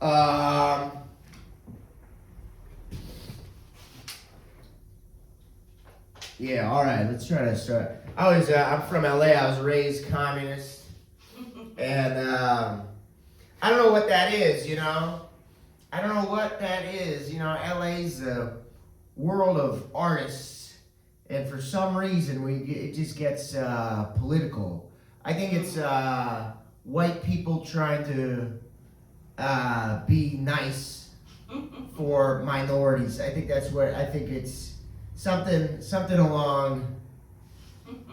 Um, yeah, all right. Let's try to start. I'm from LA. I was raised communist, and I don't know what that is. I don't know what that is. LA's a world of artists, and for some reason, it just gets political. I think it's white people trying to be nice for minorities. I think that's what I think it's something along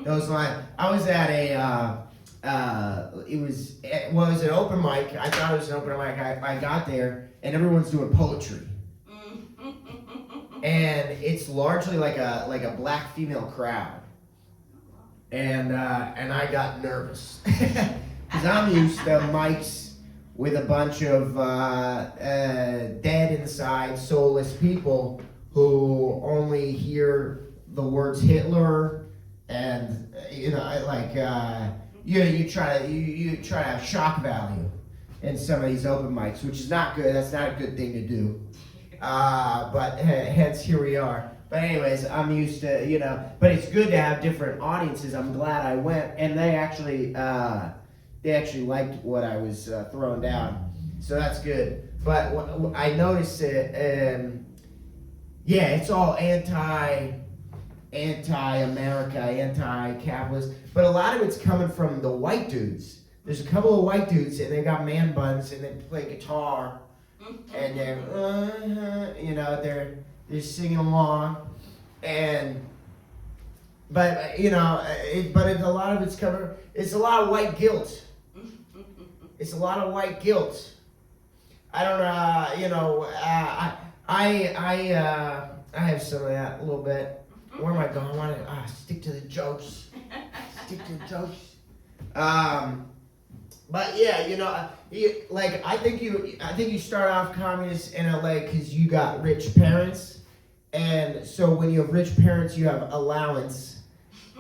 those lines. I was at it was an open mic. I thought it was an open mic. I got there and everyone's doing poetry, and it's largely like a black female crowd, and I got nervous because I'm used to mics with a bunch of dead inside, soulless people who only hear the words Hitler, and you try to have shock value in some of these open mics, which is not good. That's not a good thing to do. But hence here we are. But anyways, I'm used to But it's good to have different audiences. I'm glad I went, and they actually liked what I was throwing down, so that's good. But I noticed it. Yeah, it's all anti-America, anti-capitalist, but a lot of it's coming from the white dudes. There's a couple of white dudes, and they got man buns, and they play guitar, and they're singing along, but a lot of it's coming. It's a lot of white guilt. It's a lot of white guilt. I don't know. I have some of that a little bit. Where am I going? I want to stick to the jokes. Stick to the jokes. But yeah, I think you start off communist in LA because you got rich parents, and so when you have rich parents, you have allowance,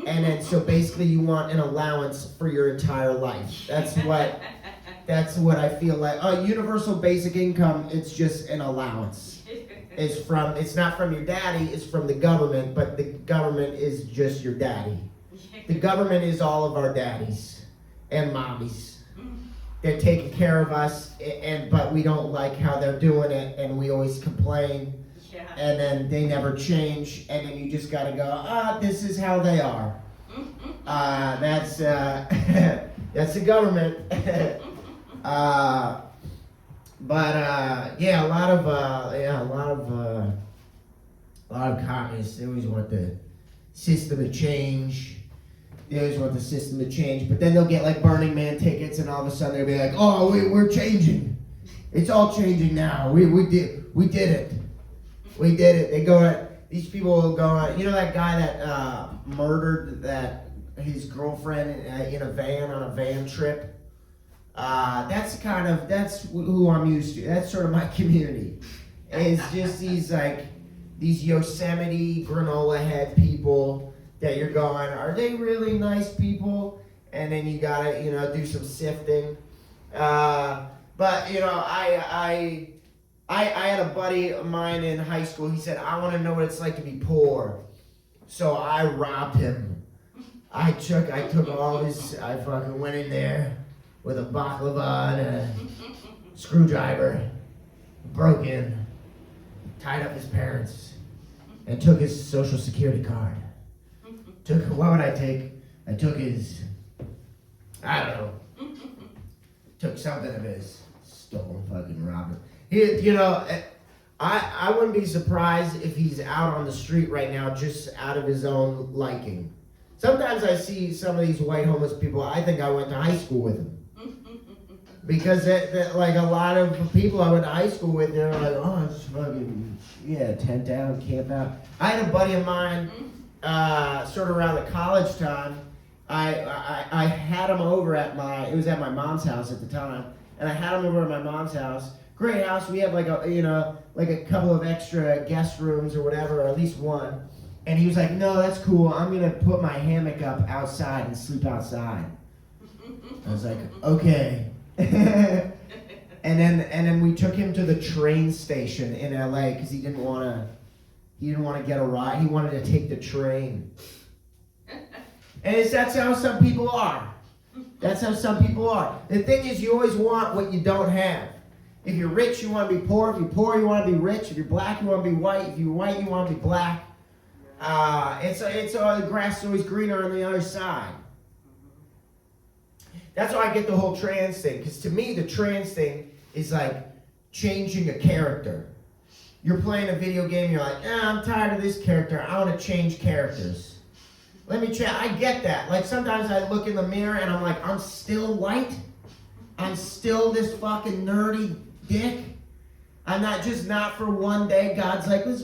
and then so basically you want an allowance for your entire life. That's what I feel like. Universal basic income, it's just an allowance. It's not from your daddy, it's from the government, but the government is just your daddy. The government is all of our daddies and mommies. They're taking care of us, but we don't like how they're doing it, and we always complain, and then they never change, and then you just gotta go, this is how they are. That's the government. A lot of communists, they always want the system to change. But then they'll get like Burning Man tickets, and all of a sudden they'll be like, "Oh, we're changing. It's all changing now. We did it. We did it." They go. These people will go. That guy that murdered his girlfriend in a van trip. That's who I'm used to. That's sort of my community. It's just these Yosemite granola head people that you're going, are they really nice people? And then you gotta, do some sifting. I had a buddy of mine in high school. He said, I want to know what it's like to be poor. So I robbed him. I took all his, I fucking went in there with a baklava and a screwdriver, broke in, tied up his parents, and took his social security card. What would I take? I took his, I don't know, took something of his, stole fucking Robert. I wouldn't be surprised if he's out on the street right now just out of his own liking. Sometimes I see some of these white homeless people, I think I went to high school with them. Because like a lot of people I went to high school with, they're like, oh, it's fucking, tent out, camp out. I had a buddy of mine, sort of around the college time. I had him over it was at my mom's house at the time, and I had him over at my mom's house. Great house. We have like a couple of extra guest rooms or whatever, or at least one. And he was like, no, that's cool. I'm gonna put my hammock up outside and sleep outside. I was like, okay. And then we took him to the train station in LA because he didn't want to get a ride. He wanted to take the train. And that's how some people are. That's how some people are. The thing is, you always want what you don't have. If you're rich, you want to be poor. If you're poor, you want to be rich. If you're black, you want to be white. If you're white, you want to be black. The grass is always greener on the other side. That's why I get the whole trans thing. Because to me, the trans thing is like changing a character. You're playing a video game, you're like, I'm tired of this character. I want to change characters. Let me try. I get that. Like sometimes I look in the mirror and I'm like, I'm still white. I'm still this fucking nerdy dick. I'm not for one day. God's like, let's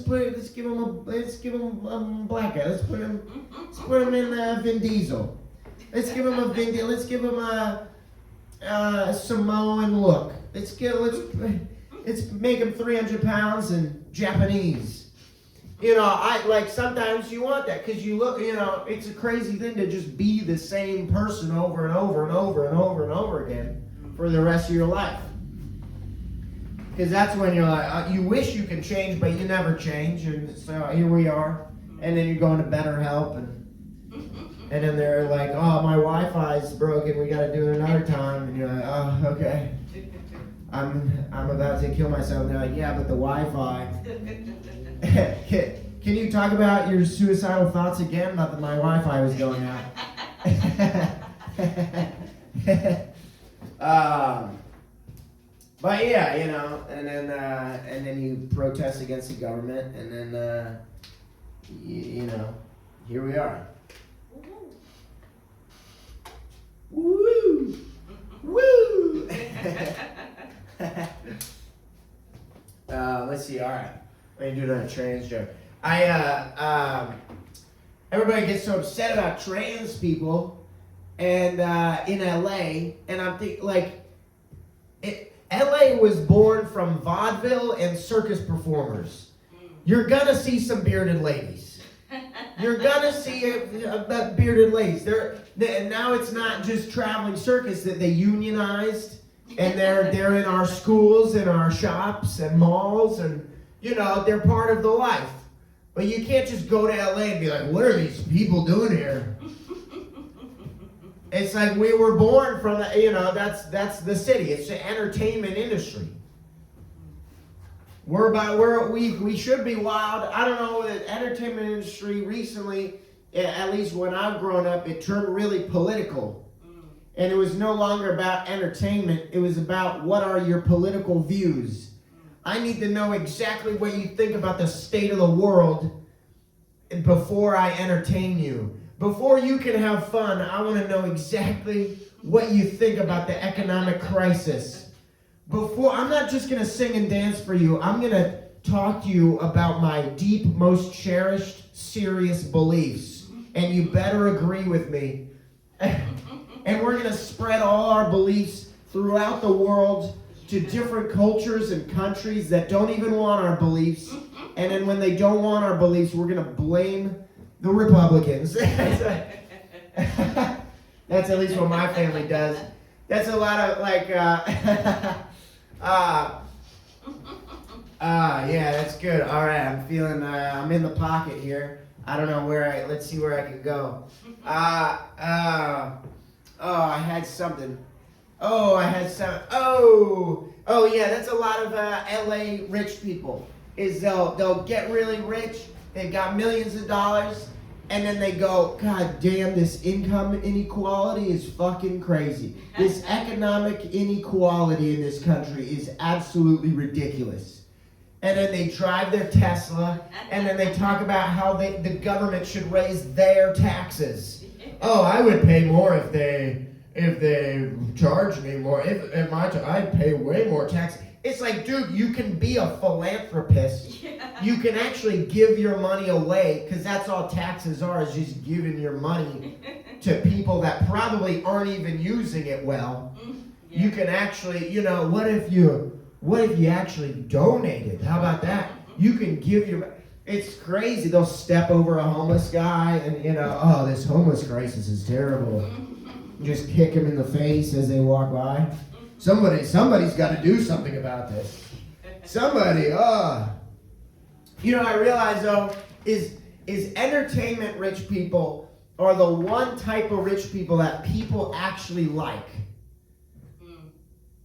give him a black guy. Let's put him in Vin Diesel. Let's give him a Vin Diesel. Let's give him a Samoan look. Let's make him 300 pounds and Japanese. Sometimes you want that because you look, it's a crazy thing to just be the same person over and over and over and over and over again for the rest of your life. Because that's when you're like, you wish you could change, but you never change. And so here we are. And then you're going to BetterHelp, and then they're like, oh, my Wi-Fi's broken. We got to do it another time. And you're like, oh, okay. I'm about to kill myself. And they're like, yeah, but the Wi-Fi. Can you talk about your suicidal thoughts again? Not that my Wi-Fi was going out. But yeah, and then you protest against the government, and then here we are. Woo! Woo! Let's see. All right, let me do another trans joke. Everybody gets so upset about trans people, and in LA, and I'm thinking LA was born from vaudeville and circus performers. You're gonna see some bearded ladies. You're gonna see bearded ladies. And now it's not just traveling circus that they unionized, and they're in our schools and our shops and malls, and they're part of the life. But you can't just go to LA and be like, what are these people doing here? It's like we were born from that's the city. It's the entertainment industry. We should be wild. I don't know, the entertainment industry recently, at least when I've grown up, it turned really political. And it was no longer about entertainment. It was about what are your political views. I need to know exactly what you think about the state of the world before I entertain you. Before you can have fun, I want to know exactly what you think about the economic crisis. I'm not just going to sing and dance for you. I'm going to talk to you about my deep, most cherished, serious beliefs. And you better agree with me. And we're going to spread all our beliefs throughout the world to different cultures and countries that don't even want our beliefs. And then when they don't want our beliefs, we're going to blame the Republicans. That's at least what my family does. That's a lot of yeah, that's good. All right, I'm feeling, I'm in the pocket here. I don't know let's see where I can go. I had something. Oh, yeah, that's a lot of LA rich people. Is they'll get really rich, they've got millions of dollars, and then they go, God damn, this income inequality is fucking crazy. This economic inequality in this country is absolutely ridiculous. And then they drive their Tesla, and then they talk about how the government should raise their taxes. Oh, I would pay more if they charged me more. I'd pay way more tax. It's like, dude, you can be a philanthropist. Yeah. You can actually give your money away, because that's all taxes are, is just giving your money to people that probably aren't even using it well. Yeah. You can actually, what if you actually donated? How about that? You can give your, it's crazy. They'll step over a homeless guy and, oh, this homeless crisis is terrible. Just kick him in the face as they walk by. Somebody's got to do something about this. Somebody, You know, I realize though, is entertainment rich people are the one type of rich people that people actually like.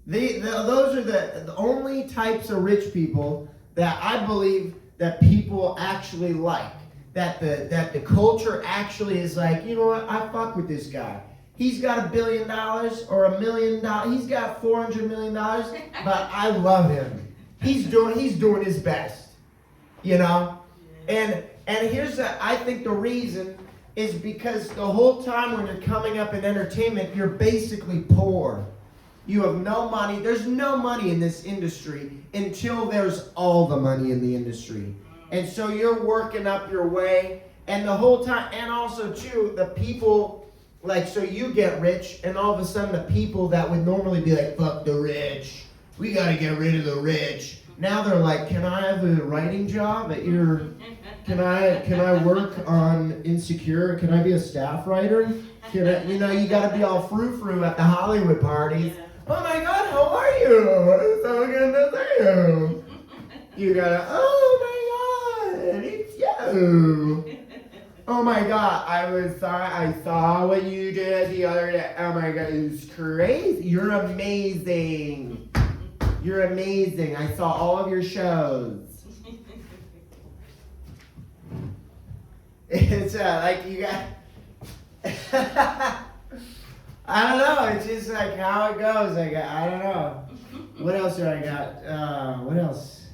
Those are the only types of rich people that I believe that people actually like. That the culture actually is like, you know what, I fuck with this guy. He's got $1 billion or $1 million. He's got $400 million, but I love him. He's doing his best, you know. And here's I think the reason is because the whole time when you're coming up in entertainment, you're basically poor. You have no money. There's no money in this industry until there's all the money in the industry. And so you're working up your way, and the whole time, and also too, the people, like, so you get rich, and all of a sudden the people that would normally be like, fuck the rich, we gotta get rid of the rich. Now they're like, can I have a writing job at your, can I work on Insecure? Can I be a staff writer? Can I, you know, you gotta be all frou-frou at the Hollywood parties. Oh my God, how are you? It's so good to see you. You gotta, oh my God, it's you. Oh my God, I saw what you did the other day. Oh my God, it was crazy. You're amazing. You're amazing. I saw all of your shows. It's like you got, I don't know, it's just like how it goes. I don't know. What else do I got? What else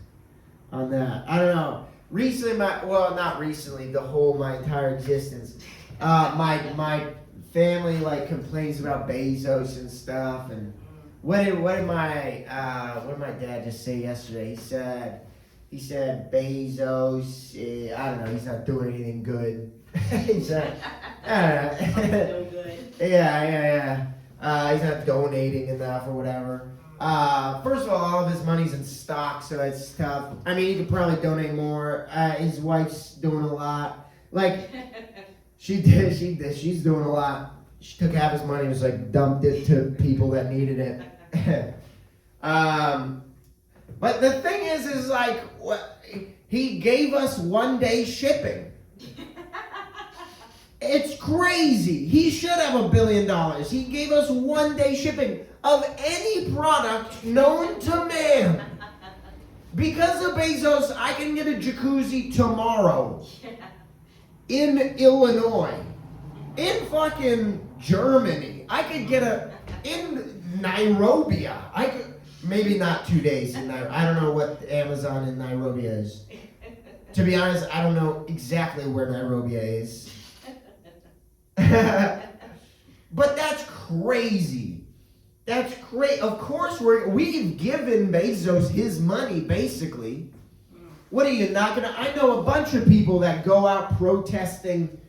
on that? I don't know. Recently, not recently, my entire existence. My family like complains about Bezos and stuff. And what did my dad just say yesterday? He said Bezos. I don't know. He's not doing anything good. He's not. I don't know. Good. Yeah. He's not donating enough or whatever. First of all of his money's in stock, so it's tough. I mean, he could probably donate more. His wife's doing a lot. Like, she's doing a lot. She took half his money and just like dumped it to people that needed it. But the thing is like, he gave us 1 day shipping. It's crazy. He should have $1 billion. He gave us 1 day shipping of any product known to man. Because of Bezos, I can get a jacuzzi tomorrow. In Illinois. In fucking Germany. I could get in Nairobi. I could, maybe not 2 days in Nairobi. I don't know what Amazon in Nairobi is. To be honest, I don't know exactly where Nairobi is. But that's crazy. That's great. Of course, we've given Bezos his money, basically. What are you not gonna? I know a bunch of people that go out protesting,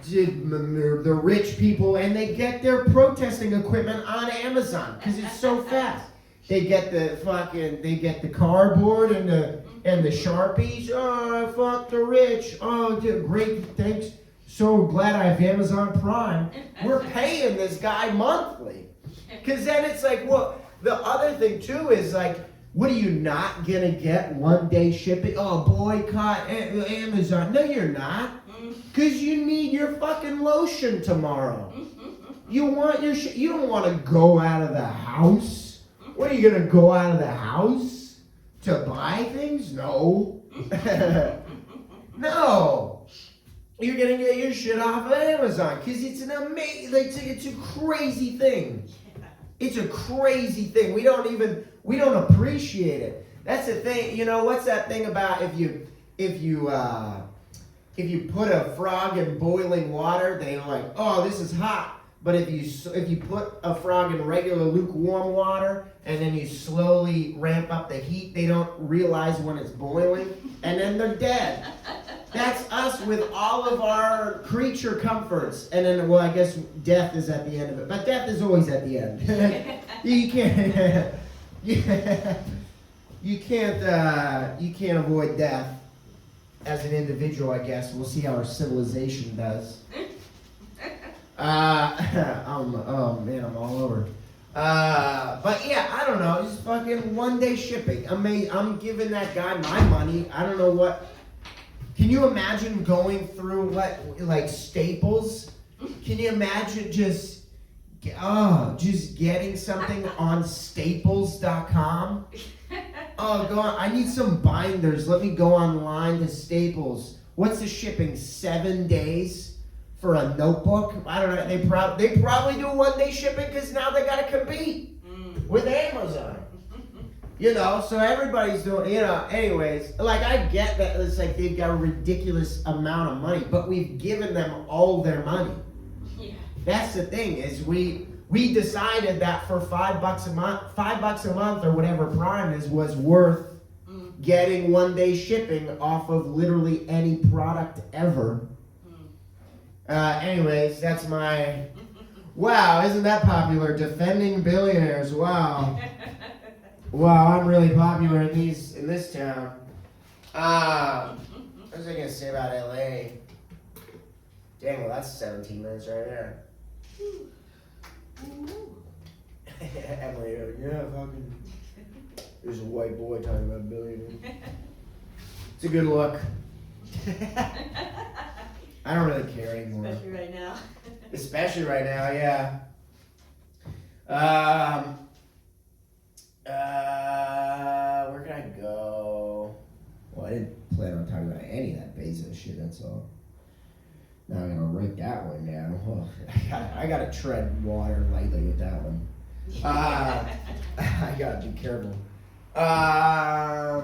the rich people, and they get their protesting equipment on Amazon because it's so fast. They get the cardboard and the Sharpies. Oh, fuck the rich. Oh, great, thanks. So glad I have Amazon Prime. We're paying this guy monthly. Because then it's like, well, the other thing too is like, what are you not gonna get 1 day shipping? Oh, boycott Amazon. No, you're not. Because you need your fucking lotion tomorrow. You want you don't want to go out of the house. What, are you gonna go out of the house to buy things? No. No. You're gonna get your shit off of Amazon because it's an amazing, it's a crazy thing. It's a crazy thing. We don't appreciate it. That's the thing. You know, what's that thing about if you put a frog in boiling water, they're like, oh, this is hot. But if you put a frog in regular lukewarm water and then you slowly ramp up the heat, they don't realize when it's boiling, and then they're dead. That's us with all of our creature comforts. And then, well, I guess death is at the end of it. But death is always at the end. You can't avoid death as an individual, I guess. We'll see how our civilization does. Oh man, I'm all over. But yeah, I don't know. Just fucking 1-day shipping. I'm giving that guy my money. I don't know what. Can you imagine going through like Staples? Can you imagine just getting something on Staples.com? Oh, go on. I need some binders. Let me go online to Staples. What's the shipping? 7 days for a notebook? I don't know. They probably do 1-day shipping because now they got to compete with Amazon. You know, so everybody's doing, anyways, like I get that it's like they've got a ridiculous amount of money, but we've given them all their money. Yeah. That's the thing is we decided that for $5 a month or whatever Prime is was worth getting 1-day shipping off of literally any product ever. Anyways, that's my, wow, isn't that popular? Defending billionaires, wow. Wow, I'm really popular in this town. What was I gonna say about LA? Dang, well that's 17 minutes right there. Emily, yeah, fucking. There's a white boy talking about billionaires. It's a good look. I don't really care anymore. Especially right now. Especially right now, yeah. Where can I go? Well, I didn't plan on talking about any of that Bezos shit, that's all. Now I'm gonna write that one down. Oh, I gotta tread water lightly with that one. I gotta be careful. I've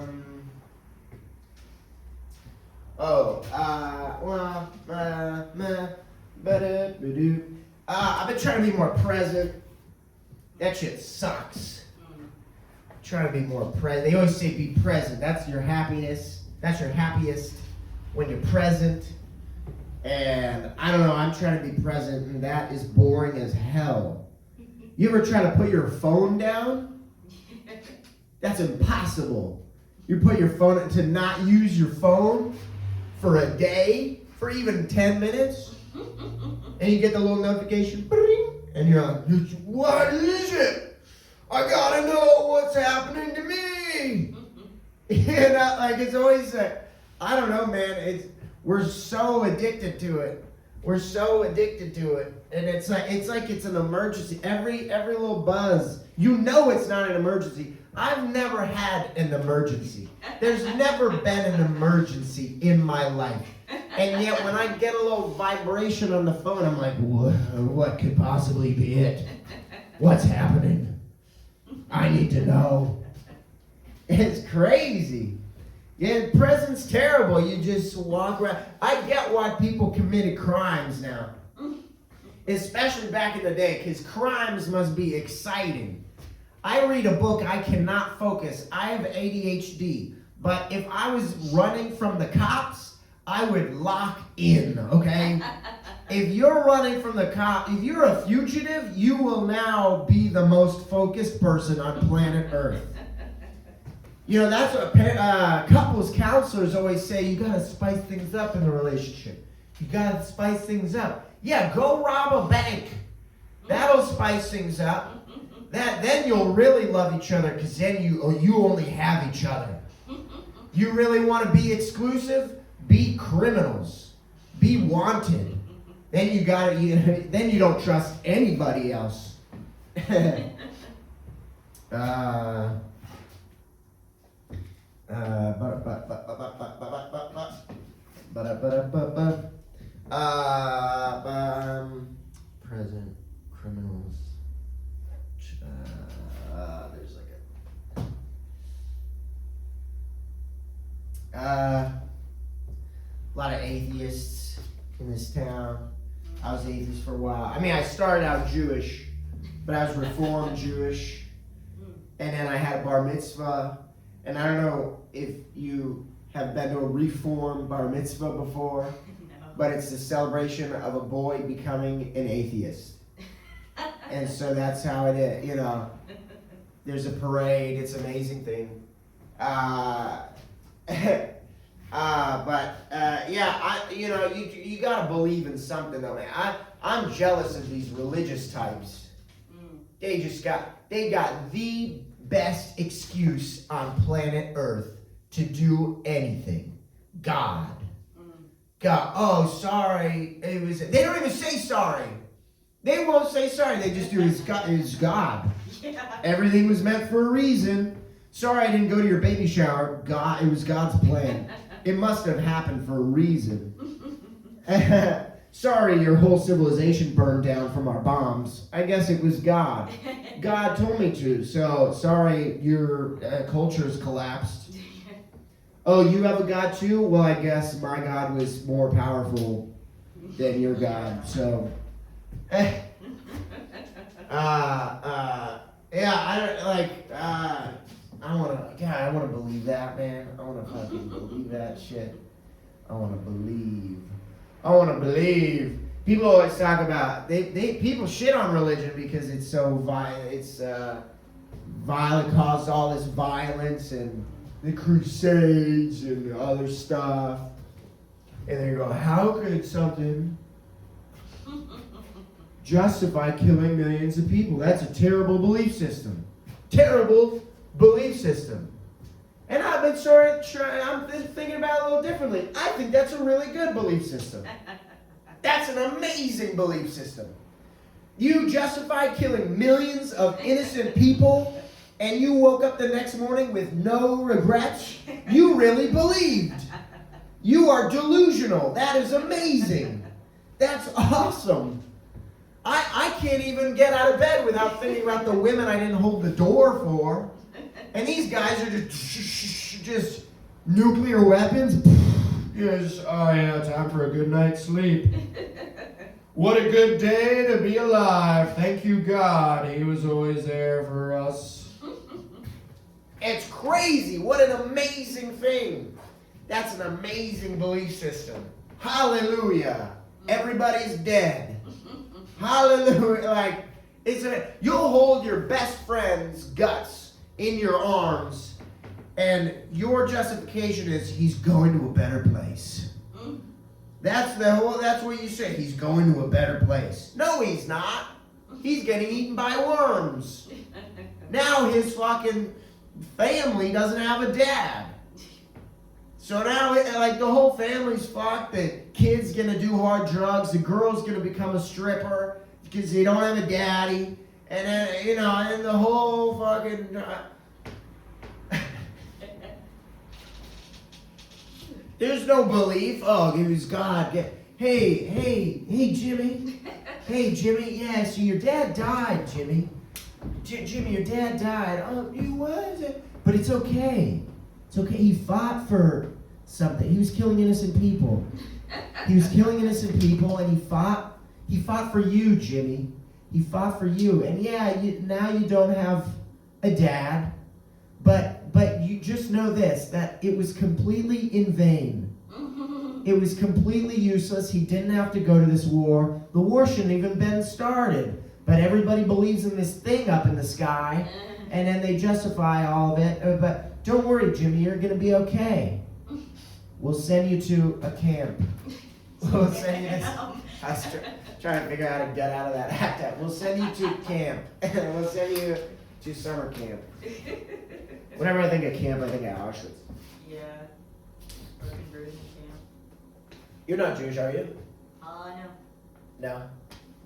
been trying to be more present. That shit sucks. Trying to be more present. They always say be present. That's your happiness. That's your happiest when you're present. And I don't know, I'm trying to be present and that is boring as hell. You ever try to put your phone down? That's impossible. You put your phone to not use your phone for a day, for even 10 minutes, and you get the little notification, and you're like, what is it? I gotta know what's happening to me. And like it's always I don't know, man. We're so addicted to it. We're so addicted to it, and it's like it's an emergency. Every little buzz, you know, it's not an emergency. I've never had an emergency. There's never been an emergency in my life, and yet when I get a little vibration on the phone, I'm like, what could possibly be it? What's happening? I need to know. It's crazy. Yeah, present's terrible. You just walk around. I get why people committed crimes now. Especially back in the day, because crimes must be exciting. I read a book, I cannot focus. I have ADHD. But if I was running from the cops, I would lock in, okay? If you're running from the cop, if you're a fugitive, you will now be the most focused person on planet Earth. You know, that's what couples counselors always say, you gotta spice things up in a relationship. You gotta spice things up. Yeah, go rob a bank. That'll spice things up. Then you'll really love each other because then you only have each other. You really want to be exclusive? Be criminals. Be wanted. Then then you don't trust anybody else. Present criminals. There's like a lot of atheists in this town. I was atheist for a while. I mean, I started out Jewish, but I was Reformed Jewish, and then I had a bar mitzvah. And I don't know if you have been to a Reformed bar mitzvah before, but it's the celebration of a boy becoming an atheist. And so that's how it is, you know. There's a parade. It's an amazing thing. You gotta believe in something though, man. I'm jealous of these religious types. They got the best excuse on planet Earth to do anything. God. God. Oh, sorry. They don't even say sorry. They won't say sorry. They just do it's God. Yeah. Everything was meant for a reason. Sorry I didn't go to your baby shower. God, it was God's plan. It must have happened for a reason. Sorry your whole civilization burned down from our bombs. I guess it was God. God told me to. So, sorry your culture's collapsed. Oh, you have a God too? Well, I guess my God was more powerful than your God. So, yeah, I want to believe that, man. I want to fucking believe that shit. I want to believe. People always talk about, people shit on religion because it's so violent. It's violent, caused all this violence and the Crusades and other stuff. And they go, how could something justify killing millions of people? That's a terrible belief system. Terrible belief system. And I've been I'm thinking about it a little differently. I think that's a really good belief system. That's an amazing belief system. You justify killing millions of innocent people and you woke up the next morning with no regrets? You really believed. You are delusional. That is amazing. That's awesome. I can't even get out of bed without thinking about the women I didn't hold the door for. And these guys are just nuclear weapons. Yes, oh yeah, time for a good night's sleep. What a good day to be alive. Thank you, God. He was always there for us. It's crazy. What an amazing thing. That's an amazing belief system. Hallelujah. Everybody's dead. Hallelujah. You'll hold your best friend's guts in your arms, and your justification is he's going to a better place. That's what you say. He's going to a better place. No, he's not. He's getting eaten by worms. Now his fucking family doesn't have a dad. So now, the whole family's fucked. The kid's gonna do hard drugs. The girl's gonna become a stripper because they don't have a daddy. And then, and the whole fucking... There's no belief. Oh, it was God. Hey, Jimmy. Hey, Jimmy. Yeah, so your dad died, Jimmy. Jimmy, your dad died. Oh, you what? But it's okay. It's okay. He fought for something. He was killing innocent people. And he fought for you, Jimmy. He fought for you. And yeah, now you don't have a dad, but you just know this, that it was completely in vain. It was completely useless. He didn't have to go to this war. The war shouldn't even been started. But everybody believes in this thing up in the sky, and then they justify all of it. But don't worry, Jimmy, you're going to be okay. We'll send you to a camp. We'll send you I was trying to figure out how to get out of that act. We'll send you to camp. We'll send you to summer camp. Whenever I think of camp, I think of Auschwitz. Yeah. Or conversion camp. You're not Jewish, are you? No. No.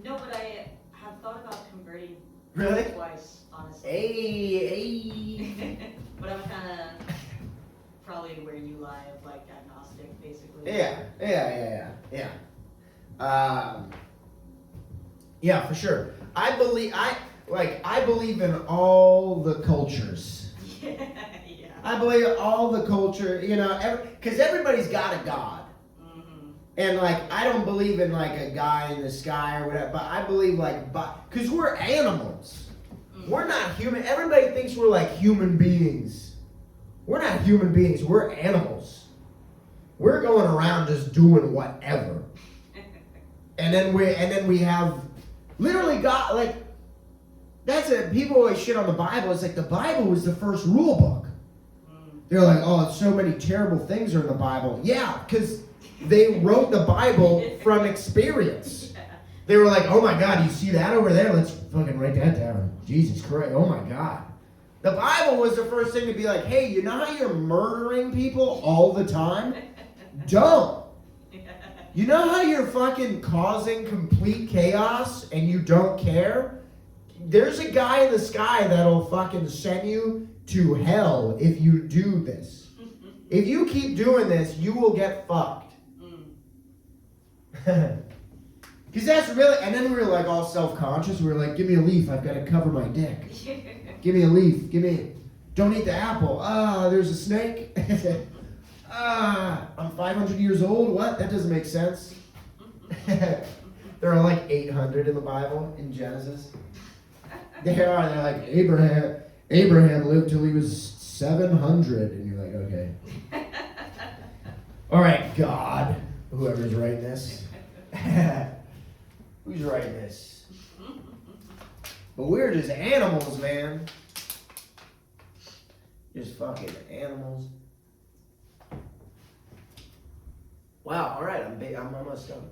No, but I have thought about converting Really? twice, honestly. Hey. But I'm kind of probably where you lie of agnostic, basically. Yeah. Yeah, for sure. I believe in all the cultures. Yeah. I believe in all the culture, because everybody's got a God. Mm-hmm. And I don't believe in a guy in the sky or whatever, but I believe because we're animals. Mm-hmm. We're not human. Everybody thinks we're human beings. We're not human beings. We're animals. We're going around just doing whatever. And then we have literally God, that's it. People always shit on the Bible. It's the Bible was the first rule book. They're oh, so many terrible things are in the Bible. Yeah, because they wrote the Bible from experience. They were like, oh my God, you see that over there? Let's fucking write that down. Jesus Christ, oh my God. The Bible was the first thing to be like, hey, you know how you're murdering people all the time? Don't. You know how you're fucking causing complete chaos and you don't care? There's a guy in the sky that'll fucking send you to hell if you do this. If you keep doing this, you will get fucked. Because that's really, and then we were like all self-conscious. We were like, give me a leaf, I've got to cover my dick. Give me a leaf, don't eat the apple. There's a snake. I'm 500 years old, what? That doesn't make sense. There are like 800 in the Bible, in Genesis. They're like, Abraham lived till he was 700. And you're like, okay. All right, God, whoever's writing this. Who's writing this? But we're just animals, man. Just fucking animals. Wow, all right, I'm almost done.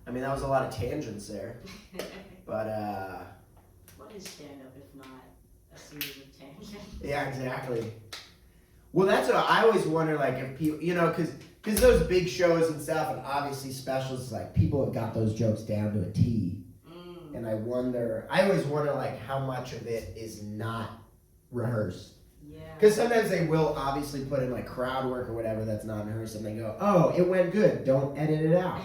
I mean, that was a lot of tangents there. But, What is stand-up if not a series of tangents? Yeah, exactly. Well, that's what I always wonder, like, if people, you know, because those big shows and stuff, and obviously specials, like, people have got those jokes down to a T. And I always wonder, like, how much of it is not rehearsed. Yeah. Because sometimes they will obviously put in, like, crowd work or whatever that's not rehearsed, and they go, oh, it went good, don't edit it out.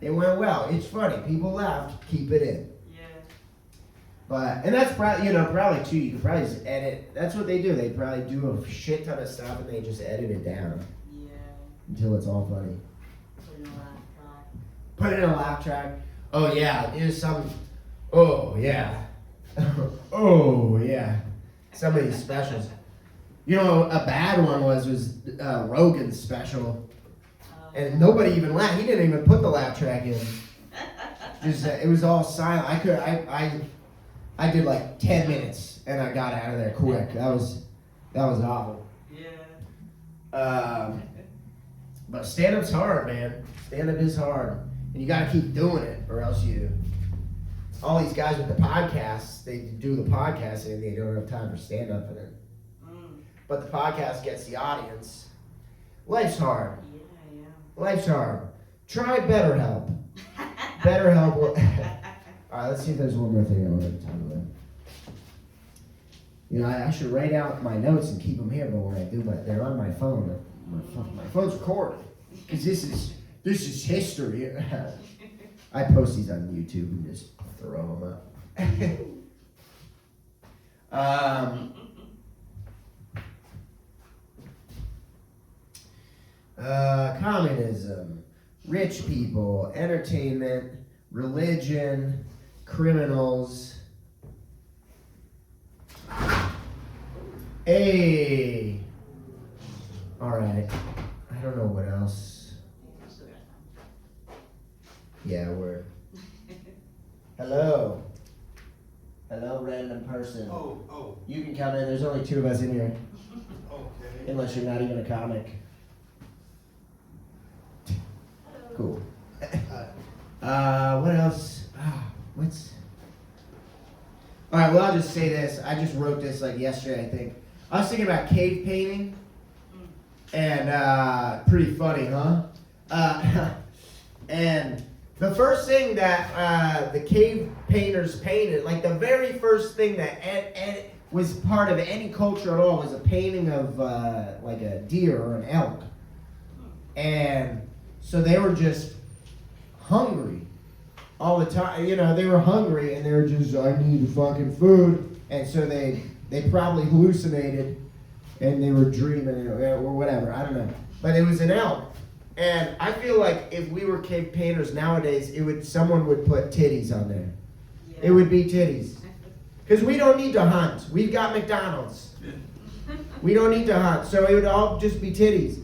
It went well, it's funny, people laughed, keep it in. But, and that's probably, probably too, you could probably just edit, that's what they do, they probably do a shit ton of stuff and they just edit it down. Yeah. Until it's all funny. Put in a laugh track. Put it in a laugh track. Oh yeah, here's some, oh yeah. Oh yeah. Some of these specials. You know, a bad one was Rogan's special. And nobody even laughed, he didn't even put the laugh track in. Just, it was all silent. I did like 10 minutes and I got out of there quick. That was awful. Yeah. But stand-up's hard, man. Stand-up is hard. And you gotta keep doing it or else all these guys with the podcasts, they do the podcast and they don't have time for stand-up and then. But the podcast gets the audience. Life's hard. Yeah. Life's hard. Try BetterHelp. BetterHelp will... All right, let's see if there's one more thing I want to talk about. You know, I should write out my notes and keep them here, but when I do, they're on my phone. My phone's recorded because this is history. I post these on YouTube and just throw them up. Communism, rich people, entertainment, religion, criminals. Hey. All right. I don't know what else. Yeah, we're. Hello. Hello, random person. Oh. You can come in. There's only 2 of us in here. Okay. Unless you're not even a comic. Cool. What else? All right, well, I'll just say this. I just wrote this like yesterday, I think. I was thinking about cave painting, and pretty funny, huh? And the first thing that the cave painters painted, like the very first thing that was part of any culture at all, was a painting of like a deer or an elk. And so they were just hungry all the time. You know, they were hungry and they were just, I need fucking food. And so they probably hallucinated and they were dreaming or whatever. I don't know. But it was an elk. And I feel like if we were cave painters nowadays, someone would put titties on there. Yeah. It would be titties. Because we don't need to hunt. We've got McDonald's. We don't need to hunt. So it would all just be titties.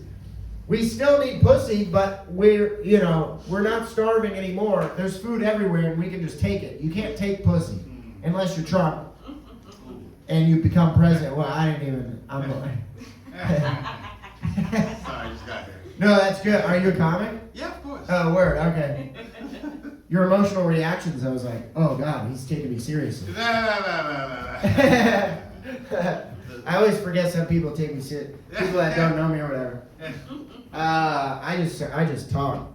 We still need pussy, but we're not starving anymore. There's food everywhere and we can just take it. You can't take pussy unless you're Trump and you become president. Well, I'm like... Sorry, I just got here. No, that's good. Are you a comic? Yeah, of course. Oh, word. Okay. Your emotional reactions, I was like, oh God, he's taking me seriously. No. I always forget some people take me serious. People that don't know me or whatever. I just talk.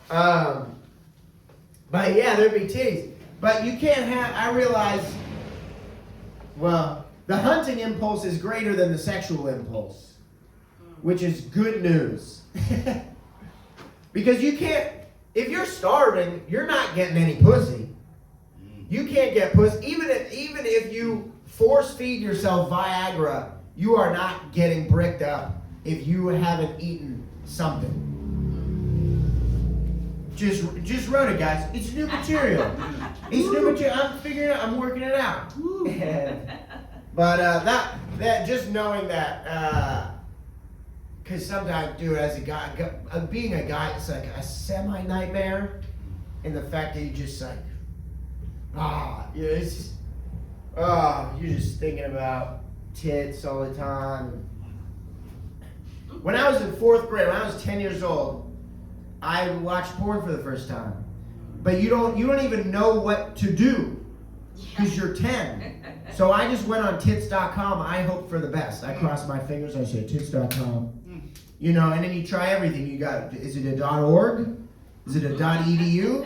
But yeah, there'd be titties. But you can't have, I realize, well, the hunting impulse is greater than the sexual impulse, which is good news. Because you can't, if you're starving, you're not getting any pussy. You can't get pussy. Even if you force feed yourself Viagra, you are not getting bricked up if you haven't eaten something. Just wrote it, guys. It's new material. It's new material. I'm figuring it out. I'm working it out. But that just knowing that, because sometimes, dude, as a guy, being a guy, it's like a semi-nightmare. And the fact that you just like, it's just, you're just thinking about tits all the time. When I was in 4th grade, when I was 10 years old, I watched porn for the first time. But you don't even know what to do because you're 10. So I just went on tits.com. I hope for the best. I crossed my fingers. I said tits.com. You know, and then you try everything. You got, is it a .org? Is it a .edu?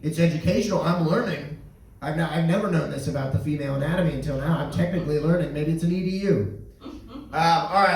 It's educational. I'm learning. I've never known this about the female anatomy until now. I'm technically learning. Maybe it's an EDU. All right.